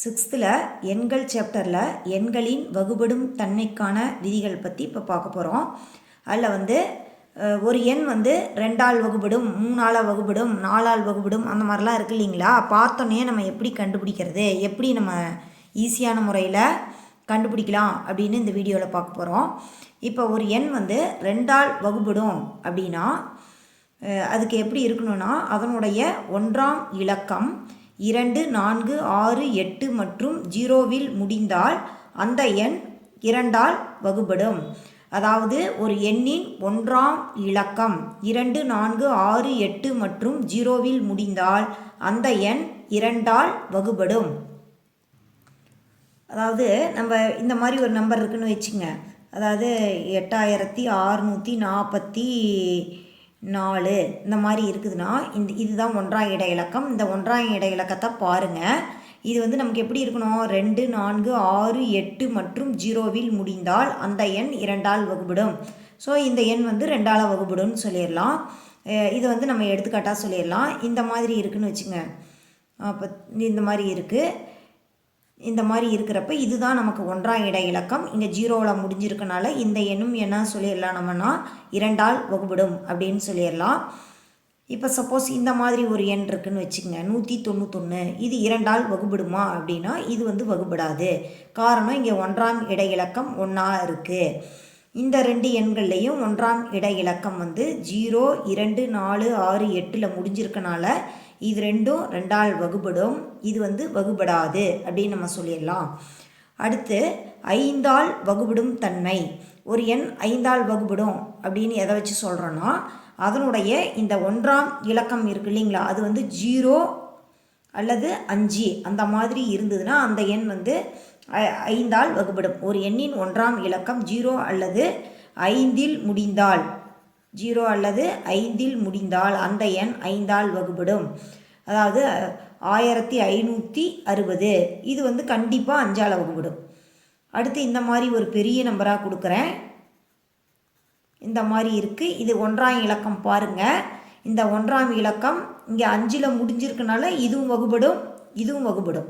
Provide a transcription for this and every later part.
சிக்ஸ்த்தில் எண்கள் சாப்டரில் எண்களின் வகுபடும் தன்மைக்கான விதிகள் பற்றி இப்போ பார்க்க போகிறோம். அதில் ஒரு எண் 2ஆல் வகுபடும், 3ஆல் வகுபடும், 4ஆல் வகுபடும் அந்த மாதிரிலாம் இருக்குது இல்லைங்களா. பார்த்தோன்னே நம்ம எப்படி கண்டுபிடிக்கிறது, எப்படி நம்ம ஈஸியான முறையில் கண்டுபிடிக்கலாம் அப்படின்னு இந்த வீடியோவில் பார்க்க போகிறோம். இப்போ ஒரு எண் 2ஆல் வகுபடும் அப்படின்னா அதுக்கு எப்படி இருக்கணும்னா அதனுடைய 1ஆம் இலக்கம் 2, 4, 6, 8 மற்றும் 0வில் முடிந்தால் அந்த எண் 2ஆல் வகுபடும். அதாவது ஒரு எண்ணின் 1ஆம் இலக்கம் 2, 4, 6, 8 மற்றும் 0வில் முடிந்தால் அந்த எண் 2ஆல் வகுபடும். அதாவது நம்ம இந்த மாதிரி ஒரு நம்பர் இருக்குன்னு வச்சுங்க. அதாவது 8644 இந்த மாதிரி இருக்குதுன்னா இதுதான் 1ஆம் இடை இலக்கம். இந்த 1ஆம் இடை இலக்கத்தை பாருங்கள். இது நமக்கு எப்படி இருக்கணும், 2, 4, 6, 8 மற்றும் 0வில் முடிந்தால் அந்த எண் 2ஆல் வகுபடும். ஸோ இந்த எண் 2ஆல் வகுபடும்னு சொல்லிடலாம். இது நம்ம எடுத்துக்காட்டாக சொல்லிடலாம். இந்த மாதிரி இருக்குதுன்னு வச்சுங்க. அப்போ இந்த மாதிரி இருக்குது. இந்த மாதிரி இருக்கிறப்ப இதுதான் நமக்கு 1ஆம் இடை இலக்கம். இங்கே 0வில் முடிஞ்சிருக்கனால இந்த எண்ணும் என்ன சொல்லிடலாம் நம்மனா 2ஆல் வகுபடும் அப்படின்னு சொல்லிடலாம். இப்போ சப்போஸ் இந்த மாதிரி ஒரு எண் இருக்குதுன்னு வச்சுக்கோங்க, 191. இது 2ஆல் வகுபடுமா அப்படின்னா இது வகுபடாது. காரணம் இங்கே 1ஆம் இடை இலக்கம் 1ஆ இருக்குது. இந்த 2 எண்கள்லையும் 1ஆம் இடை இலக்கம் 0, 2, 4, 6, 8ல் முடிஞ்சிருக்கனால இது ரெண்டும் 2ஆல் வகுபடும். இது வகுபடாது அப்படின்னு நம்ம சொல்லிடலாம். அடுத்து 5ஆல் வகுபடும் தன்மை. ஒரு எண் 5ஆல் வகுபடும் அப்படின்னு எதை வச்சு சொல்கிறோன்னா அதனுடைய இந்த 1ஆம் இலக்கம் இருக்கு இல்லைங்களா, அது 0 அல்லது 5 அந்த மாதிரி இருந்ததுன்னா அந்த எண் 5ஆல் வகுபடும். ஒரு எண்ணின் 1ஆம் இலக்கம் 0 அல்லது 5ல் முடிந்தால் 0 அல்லது 5ல் முடிந்தால் அந்த எண் 5ஆல் வகுபடும். அதாவது 1560 இது கண்டிப்பாக 5ஆல் வகுபடும். அடுத்து இந்த மாதிரி ஒரு பெரிய நம்பராக கொடுக்குறேன். இந்த மாதிரி இருக்குது. இது 1ஆம் இலக்கம் பாருங்கள். இந்த 1ஆம் இலக்கம் இங்கே 5ல் முடிஞ்சிருக்கனால இதுவும் வகுபடும், இதுவும் வகுபடும்.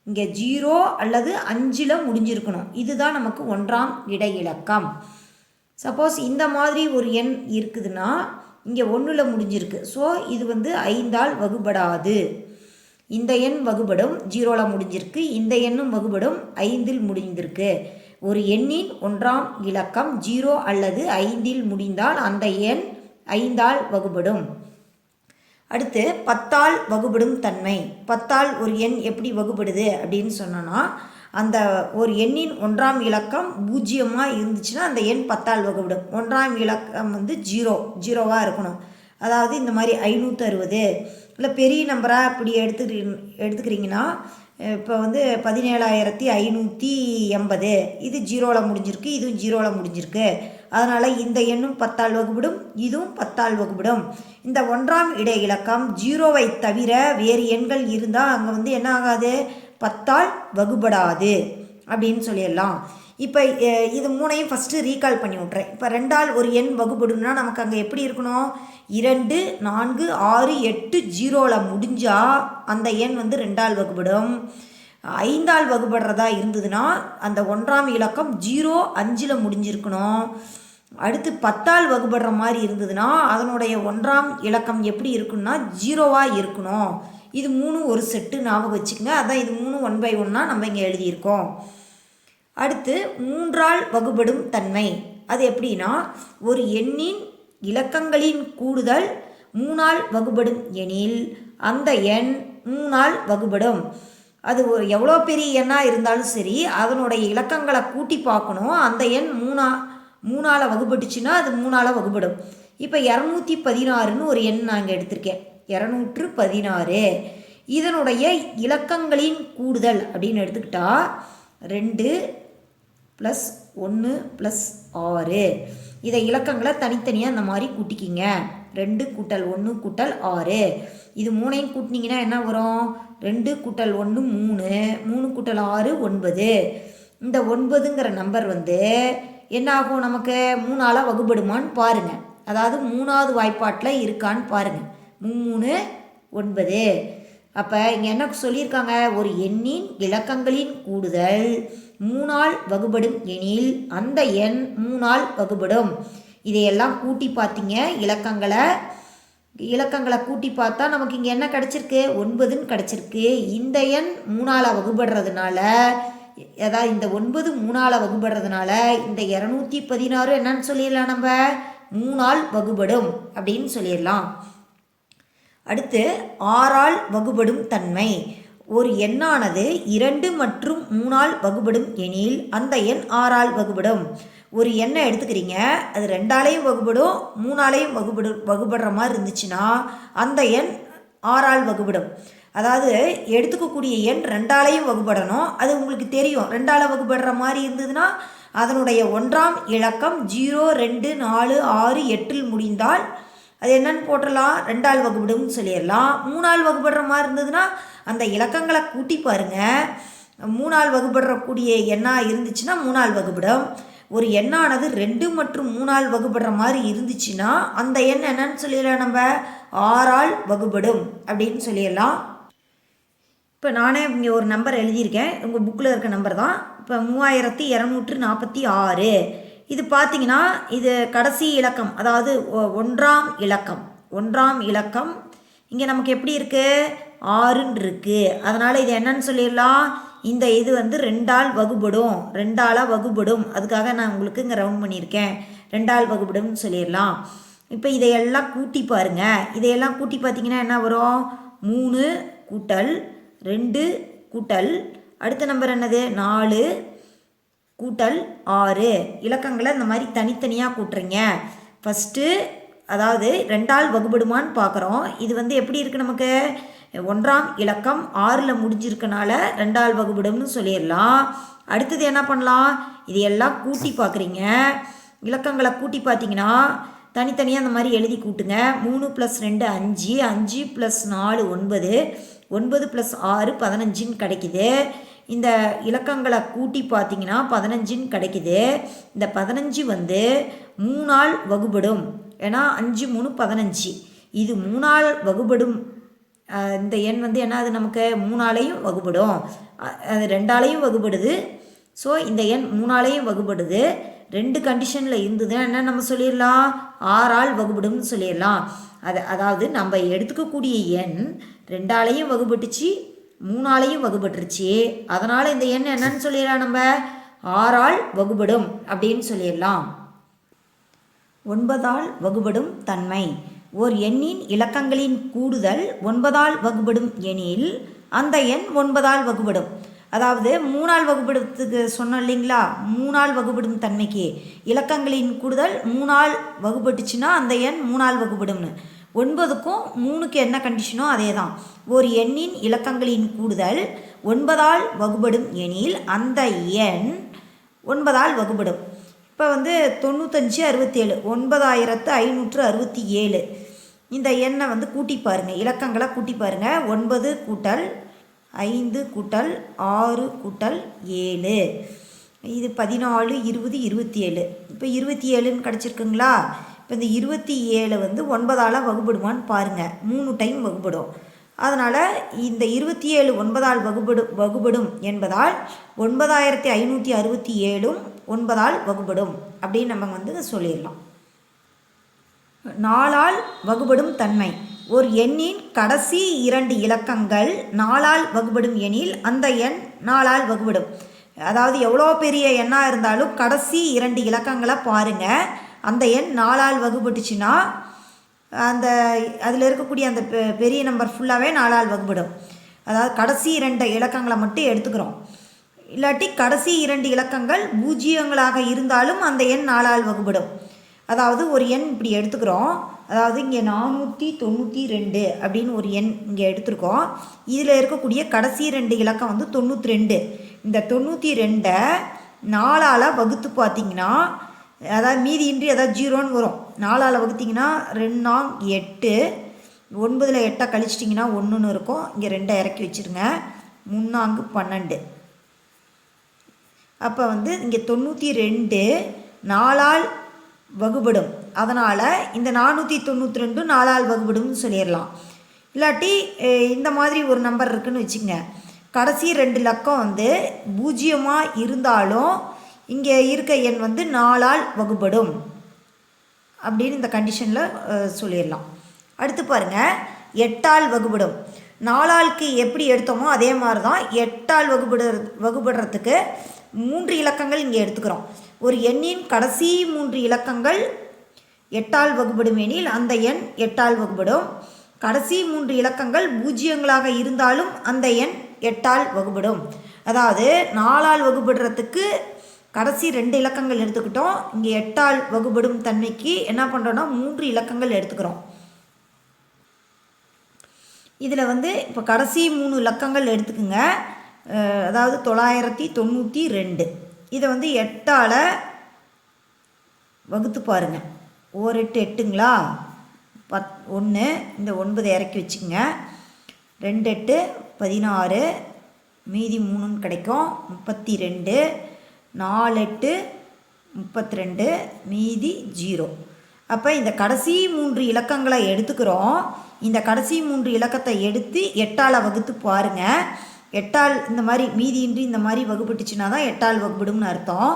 இங்கே 0 அல்லது 5ல் முடிஞ்சிருக்கணும். இதுதான் நமக்கு 1ஆம் இடை இலக்கம். சப்போஸ் இந்த மாதிரி ஒரு எண் இருக்குதுன்னா இங்கே 1ல் முடிஞ்சிருக்கு. ஸோ இது 5ஆல் வகுபடாது. இந்த எண் வகுபடும், 0ல் முடிஞ்சிருக்கு. இந்த எண்ணும் வகுபடும், 5ல் முடிந்திருக்கு. ஒரு எண்ணின் 1ஆம் இலக்கம் 0 அல்லது 5ல் முடிந்தால் அந்த எண் 5ஆல் வகுபடும். அடுத்து 10ஆல் வகுபடும் தன்மை. 10ஆல் ஒரு எண் எப்படி வகுபடுது அப்படின்னு சொன்னோன்னா அந்த ஒரு எண்ணின் 1ஆம் இலக்கம் 0 இருந்துச்சுன்னா அந்த எண் 10ஆல் வகுபடும். 1ஆம் இலக்கம் 0வாக இருக்கணும். அதாவது இந்த மாதிரி 560 இல்லை பெரிய நம்பராக இப்படி எடுத்துக்கிறீங்கன்னா இப்போ 17,580 இது 0வில் முடிஞ்சிருக்கு, இதுவும் 0வில் முடிஞ்சிருக்கு. அதனால் இந்த எண்ணும் 10ஆல் வகுபடும், இதுவும் 10ஆல் வகுபடும். இந்த 1ஆம் இடை இலக்கம் 0வை தவிர வேறு எண்கள் இருந்தால் அங்கே என்ன ஆகாது, 10ஆல் வகுபடாது அப்படின்னு சொல்லிடலாம். இப்போ இது 3ஐயும் ஃபஸ்ட்டு ரீகால் பண்ணி விட்றேன். இப்போ 2ஆல் ஒரு எண் வகுபடும்னா நமக்கு அங்கே எப்படி இருக்கணும், 2, 4, 6, 8 0வில் முடிஞ்சால் அந்த எண் 2ஆல் வகுபடும். 5ஆல் வகுபடுறதா இருந்ததுன்னா அந்த 1ஆம் இலக்கம் 0, 5ல் முடிஞ்சிருக்கணும். அடுத்து 10ஆல் வகுபடுற மாதிரி இருந்ததுன்னா அதனுடைய 1ஆம் இலக்கம் எப்படி இருக்குன்னா 0வாக இருக்கணும். இது 3 ஒரு செட்டு ஞாபகம் வச்சுக்கோங்க. அதான் இது 3 1 by 1 நம்ம இங்கே எழுதியிருக்கோம். அடுத்து 3ஆல் வகுபடும் தன்மை. அது எப்படின்னா ஒரு எண்ணின் இலக்கங்களின் கூடுதல் 3ஆல் வகுபடும் எனில் அந்த எண் 3ஆல் வகுபடும். அது எவ்வளோ பெரிய எண்ணாக இருந்தாலும் சரி அதனுடைய இலக்கங்களை கூட்டி பார்க்கணும். அந்த எண் 3ஆல் வகுபட்டுச்சுன்னா அது 3ஆல் வகுபடும். இப்போ 216ன்னு ஒரு எண் நாங்கள் எடுத்திருக்கேன். 216 இதனுடைய இலக்கங்களின் கூடுதல் அப்படின்னு எடுத்துக்கிட்டால் 2 + 1 + 6. இதை இலக்கங்களை தனித்தனியாக இந்த மாதிரி கூட்டிக்கிங்க. 2 + 1 = 6. இது 3ஐயும் கூட்டினீங்கன்னா என்ன வரும், 2 + 1 3, 3 + 6 9. இந்த 9ங்கிற நம்பர் என்ன ஆகும், நமக்கு 3ஆல் வகுபடுமான்னு பாருங்கள். அதாவது 3வது வாய்ப்பாட்டில் இருக்கான்னு பாருங்கள். 3 3 9. அப்போ இங்கே என்ன சொல்லியிருக்காங்க, ஒரு எண்ணின் இலக்கங்களின் கூடுதல் 3ஆல் வகுபடும் எனில் அந்த எண் 3ஆல் வகுபடும். இதையெல்லாம் கூட்டி பார்த்தீங்க, இலக்கங்களை கூட்டி பார்த்தா நமக்கு இங்கே என்ன கிடச்சிருக்கு, 9ன்னு கிடச்சிருக்கு. இந்த எண் 3ஆல் வகுபடுறதுனால, அதாவது இந்த 9 3ஆல் வகுபடுறதுனால இந்த 216 என்னன்னு சொல்லிடலாம், நம்ம 3ஆல் வகுபடும் அப்படின்னு சொல்லிடலாம். அடுத்து 6ஆல் வகுபடும் தன்மை. ஒரு எண்ணானது 2 மற்றும் 3ஆல் வகுபடும் எனில் அந்த எண் 6ஆல் வகுபடும். ஒரு எண்ணை எடுத்துக்கிறீங்க, அது 2ஆலையும் வகுபடும் 3ஆலையும் வகுபடுற மாதிரி இருந்துச்சுன்னா அந்த எண் 6ஆல் வகுபடும். அதாவது எடுத்துக்கக்கூடிய எண் 2ஆலையும் வகுபடணும், அது உங்களுக்கு தெரியும். 2ஆல் வகுபடுற மாதிரி இருந்ததுன்னா அதனுடைய 1ஆம் இலக்கம் 0, 2, 4, 6, 8 முடிந்தால் அது என்னன்னு போட்டலாம், 2ஆல் வகுபடும்னு சொல்லிடலாம். 3ஆல் வகுபடுற மாதிரி இருந்ததுன்னா அந்த இலக்கங்களை கூட்டி பாருங்கள், 3ஆல் வகுபடுறக்கூடிய எண்ணாக இருந்துச்சுன்னா 3ஆல் வகுபடும். ஒரு எண்ணானது 2 மற்றும் 3ஆல் வகுபடுற மாதிரி இருந்துச்சுன்னா அந்த எண் என்னன்னு சொல்லிடலாம், நம்ம 6ஆல் வகுபடும் அப்படின்னு சொல்லிடலாம். இப்போ நானே இங்கே ஒரு நம்பர் எழுதியிருக்கேன், உங்கள் புக்கில் இருக்க நம்பர் தான். இப்போ 3246. இது பார்த்தீங்கன்னா இது கடைசி இலக்கம், அதாவது 1ஆம் இலக்கம் இங்கே நமக்கு எப்படி இருக்குது, 6ன்னு இருக்குது. அதனால் இது என்னன்னு சொல்லிடலாம், இந்த இது வந்து 2ஆல் வகுபடும், 2ஆல் வகுபடும். அதுக்காக நான் உங்களுக்கு இங்கே ரவுண்ட் பண்ணியிருக்கேன், 2ஆல் வகுபடும்னு சொல்லிடலாம். இப்போ இதையெல்லாம் கூட்டி பாருங்கள். இதையெல்லாம் கூட்டி பார்த்தீங்கன்னா என்ன வரும், 3 கூட்டல் 2 கூட்டல் அடுத்த நம்பர் என்னது, 4 கூட்டல் 6. இலக்கங்களை இந்த மாதிரி தனித்தனியாக கூட்டுறீங்க. ஃபஸ்ட்டு அதாவது 2ஆல் வகுபடுமான்னு பார்க்குறோம். இது வந்து எப்படி இருக்குது, நமக்கு 1ஆம் இலக்கம் 6ல் முடிஞ்சிருக்கனால 2ஆல் வகுபடும்னு சொல்லிடலாம். அடுத்தது என்ன பண்ணலாம், இது எல்லாம் கூட்டி பார்க்குறீங்க. இலக்கங்களை கூட்டி பார்த்தீங்கன்னா தனித்தனியாக அந்த மாதிரி எழுதி கூட்டுங்க. 3 + 2 5, 5 + 4 9, 9 + 6 15ன்னு கிடைக்குது. இந்த இலக்கங்களை கூட்டி பார்த்தீங்கன்னா 15ன்னு கிடைக்குது. இந்த 15 வந்து 3ஆல் வகுபடும், ஏன்னா 5 3 15. இது 3ஆல் வகுபடும். இந்த எண் வந்து என்ன, அது நமக்கு 3ஆலையும் வகுபடும், அது 2ஆலையும் வகுபடுது. ஸோ இந்த எண் 3ஆலையும் வகுபடுது. 2 கண்டிஷனில் இருந்ததுன்னா என்ன நம்ம சொல்லிடலாம், 6ஆல் வகுபடும்னு சொல்லிடலாம். அதாவது நம்ம எடுத்துக்கக்கூடிய எண் 2ஆலையும் வகுபட்டுச்சு, 3ஆலையும் வகுபட்டுருச்சு. அதனால் இந்த எண் என்னன்னு சொல்லிடலாம், நம்ம 6ஆல் வகுபடும் அப்படின்னு சொல்லிடலாம். 9ஆல் வகுபடும் தன்மை. ஓர் எண்ணின் இலக்கங்களின் கூடுதல் 9ஆல் வகுபடும் எனில் அந்த எண் 9ஆல் வகுபடும். அதாவது 3ஆல் வகுபடுறதுக்கு சொன்னோம் இல்லைங்களா, 3ஆல் வகுபடும் தன்மைக்கு இலக்கங்களின் கூடுதல் 3ஆல் வகுபட்டுச்சுன்னா அந்த எண் 3ஆல் வகுபடும்னு. 9க்கும் 3க்கு என்ன கண்டிஷனோ அதே தான். ஒரு எண்ணின் இலக்கங்களின் கூடுதல் 9ஆல் வகுபடும் எனில் அந்த எண் 9ஆல் வகுபடும். இப்போ வந்து 9567 9567 இந்த எண்ணை வந்து கூட்டி பாருங்கள், இலக்கங்களை கூட்டி பாருங்கள். 9 கூட்டல் 5 கூட்டல் 6 கூட்டல் 7, இது 14 20 27. இப்போ 27ன்னு கிடச்சிருக்குங்களா. இப்போ இந்த 27 வந்து 9ஆல் வகுபடுமான்னு பாருங்கள். 3 டைம் வகுபடும். அதனால் இந்த 27 9ஆல் வகுபடும் என்பதால் 9567 9ஆல் வகுபடும் அப்படின்னு நம்ம வந்து சொல்லிடலாம். 4ஆல் வகுபடும் தன்மை. ஒரு எண்ணின் கடைசி 2 இலக்கங்கள் 4ஆல் வகுபடும் எனில் அந்த எண் 4ஆல் வகுபடும். அதாவது எவ்வளோ பெரிய எண்ணாக இருந்தாலும் கடைசி 2 இலக்கங்களை பாருங்கள், அந்த எண் 4ஆல் வகுபட்டுச்சுன்னா அந்த அதில் இருக்கக்கூடிய அந்த பெரிய நம்பர் ஃபுல்லாகவே 4ஆல் வகுபடும். அதாவது கடைசி 2 இலக்கங்களை மட்டும் எடுத்துக்கிறோம். இல்லாட்டி கடைசி 2 இலக்கங்கள் பூஜ்ஜியங்களாக இருந்தாலும் அந்த எண் 4ஆல் வகுபடும். அதாவது ஒரு எண் இப்படி எடுத்துக்கிறோம், அதாவது இங்கே 492 அப்படின்னு ஒரு எண் இங்கே எடுத்துருக்கோம். இதில் இருக்கக்கூடிய கடைசி 2 இலக்கம் வந்து 92. இந்த 92 4ஆல் வகுத்து பார்த்திங்கன்னா, அதாவது மீதியின்றி அதாவது 0ன்னு வரும். 4ஆல் வகுத்திங்கன்னா 2 8, 9ல் 8 கழிச்சிட்டிங்கன்னா 1ன்னு இருக்கும். இங்கே 2 இறக்கி வச்சுருங்க. 3 12. அப்போ வந்து இங்கே 92 4ஆல் வகுபடும். அதனால் இந்த 492 4ஆல் வகுபடும்னு சொல்லிடலாம். இல்லாட்டி இந்த மாதிரி ஒரு நம்பர் இருக்குதுன்னு வச்சுங்க. கடைசி 2 இலக்கம் வந்து 0 இருந்தாலும் இங்கே இருக்க எண் வந்து 4ஆல் வகுபடும் அப்படின்னு இந்த கண்டிஷனில் சொல்லிடலாம். அடுத்து பாருங்கள், 8ஆல் வகுபடும். 4ஆளுக்கு எப்படி எடுத்தோமோ அதே மாதிரி தான் 8ஆல் வகுபடுறதுக்கு 3 இலக்கங்கள் இங்கே எடுத்துக்கிறோம். ஒரு எண்ணின் கடைசி 3 இலக்கங்கள் 8ஆல் வகுபடும் எனில் அந்த எண் 8ஆல் வகுபடும். கடைசி 3 இலக்கங்கள் 0களாக இருந்தாலும் அந்த எண் 8ஆல் வகுபடும். அதாவது 4ஆல் வகுபடுறதுக்கு கடைசி 2 இலக்கங்கள் எடுத்துக்கிட்டோம். இங்கே 8ஆல் வகுபடும் தன்மைக்கு என்ன பண்ணுறோன்னா 3 இலக்கங்கள் எடுத்துக்கிறோம். இதில் வந்து இப்போ கடைசி 3 இலக்கங்கள் எடுத்துக்குங்க. அதாவது 992. இதை வந்து 8ஆல் வகுத்து பாருங்கள். 1 8 8ங்களா, 1 இந்த 9 இறக்கி வச்சுக்கோங்க. 2 8 16, மீதி 3ன்னு கிடைக்கும் 32, 4 8 32, மீதி 0. அப்போ இந்த கடைசி 3 இலக்கங்களை எடுத்துக்கிறோம். இந்த கடைசி 3 இலக்கத்தை எடுத்து 8ஆல் வகுத்து பாருங்கள். 8ஆல் இந்த மாதிரி மீதியின்றி இந்த மாதிரி வகுபட்டுச்சுன்னா தான் 8ஆல் வகுபடும்னு அர்த்தம்.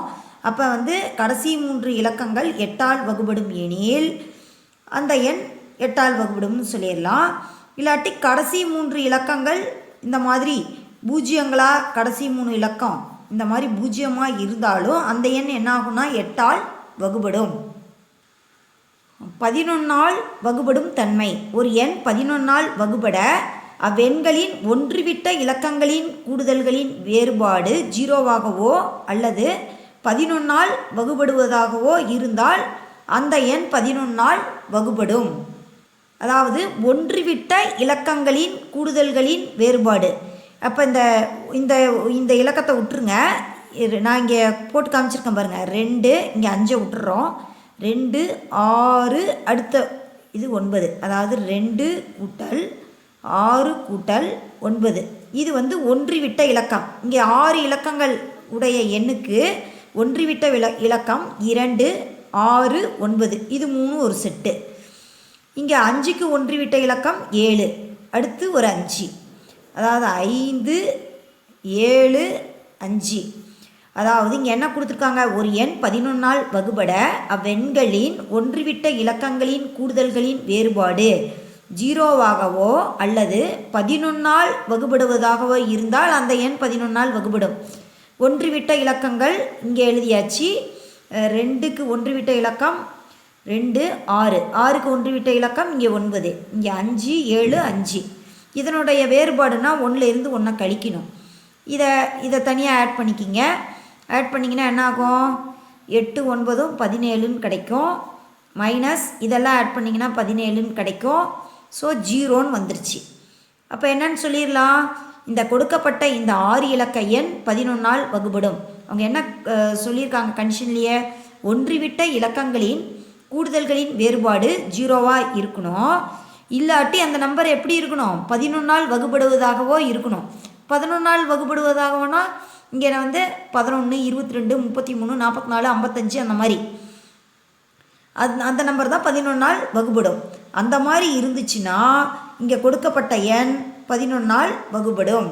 அப்போ வந்து கடைசி 3 இலக்கங்கள் 8ஆல் வகுபடும் எனில் அந்த எண் 8ஆல் வகுபடும்னு சொல்லிடலாம். இல்லாட்டி கடைசி 3 இலக்கங்கள் இந்த மாதிரி 0ங்களா, கடைசி 3 இலக்கம் இந்த மாதிரி 0 இருந்தாலும் அந்த எண் என்ன ஆகும்னா 8ஆல் வகுபடும். 11ஆல் வகுபடும் தன்மை. ஒரு எண் 11ஆல் வகுபட அவ்வெண்களின் ஒன்றுவிட்ட இலக்கங்களின் கூடுதல்களின் வேறுபாடு 0வாகவோ அல்லது 11ஆல் வகுபடுவதாகவோ இருந்தால் அந்த எண் 11ஆல் வகுபடும். அதாவது ஒன்றுவிட்ட இலக்கங்களின் கூடுதல்களின் வேறுபாடு. அப்போ இந்த இந்த இலக்கத்தை விட்டுருங்க. நான் இங்கே போட்டு காமிச்சிருக்கேன் பாருங்கள். 2 இங்கே 5 விட்டுறோம். 2 6 அடுத்த இது 9. அதாவது 2 கூட்டல் 6 கூட்டல் 9. இது வந்து ஒன்றுவிட்ட இலக்கம். இங்கே 6 இலக்கங்கள் உடைய எண்ணுக்கு ஒன்றுவிட்ட இலக்கம் 2 6 9. இது 3 ஒரு செட்டு. இங்கே 5க்கு ஒன்றுவிட்ட இலக்கம் 7. அடுத்து ஒரு 5. அதாவது 5 7 5. அதாவது இங்கே என்ன கொடுத்துருக்காங்க, ஒரு எண் 11ஆல் வகுபட அவ்வெண்களின் ஒன்றுவிட்ட இலக்கங்களின் கூடுதல்களின் வேறுபாடு 0வாகவோ அல்லது 11ஆல் வகுபடுவதாகவோ இருந்தால் அந்த எண் 11ஆல் வகுபடும். ஒன்றுவிட்ட இலக்கங்கள் இங்கே எழுதியாச்சு. 2க்கு ஒன்றுவிட்ட இலக்கம் 2 6, 6க்கு ஒன்றுவிட்ட இலக்கம் இங்கே 9, இங்கே 5 7 5. இதனுடைய வேறுபாடுனா 1லேருந்து 1 கழிக்கணும். இதை தனியாக ஆட் பண்ணிக்கிங்க. ஆட் பண்ணிங்கன்னா என்ன ஆகும், 8 9 17ன்னு கிடைக்கும். மைனஸ் இதெல்லாம் ஆட் பண்ணிங்கன்னா 17ன்னு கிடைக்கும். ஸோ 0ன்னு வந்துருச்சு. அப்போ என்னன்னு சொல்லிடலாம், இந்த கொடுக்கப்பட்ட இந்த 6 இலக்க எண் 11ஆல் வகுபடும். அவங்க என்ன சொல்லியிருக்காங்க கண்டிஷன்லேயே, ஒன்றுவிட்ட இலக்கங்களின் கூடுதல்களின் வேறுபாடு 0வாக இருக்கணும். இல்லாட்டி அந்த நம்பர் எப்படி இருக்கணும், 11ஆல் வகுபடுவதாகவோ இருக்கணும். 11ஆல் வகுபடுவதாகவோனா இங்கே வந்து 11 22 33 44 55 அந்த மாதிரி அந்த நம்பர் தான் 11ஆல் வகுபடும். அந்த மாதிரி இருந்துச்சுன்னா இங்கே கொடுக்கப்பட்ட எண் 11ஆல் வகுபடும்.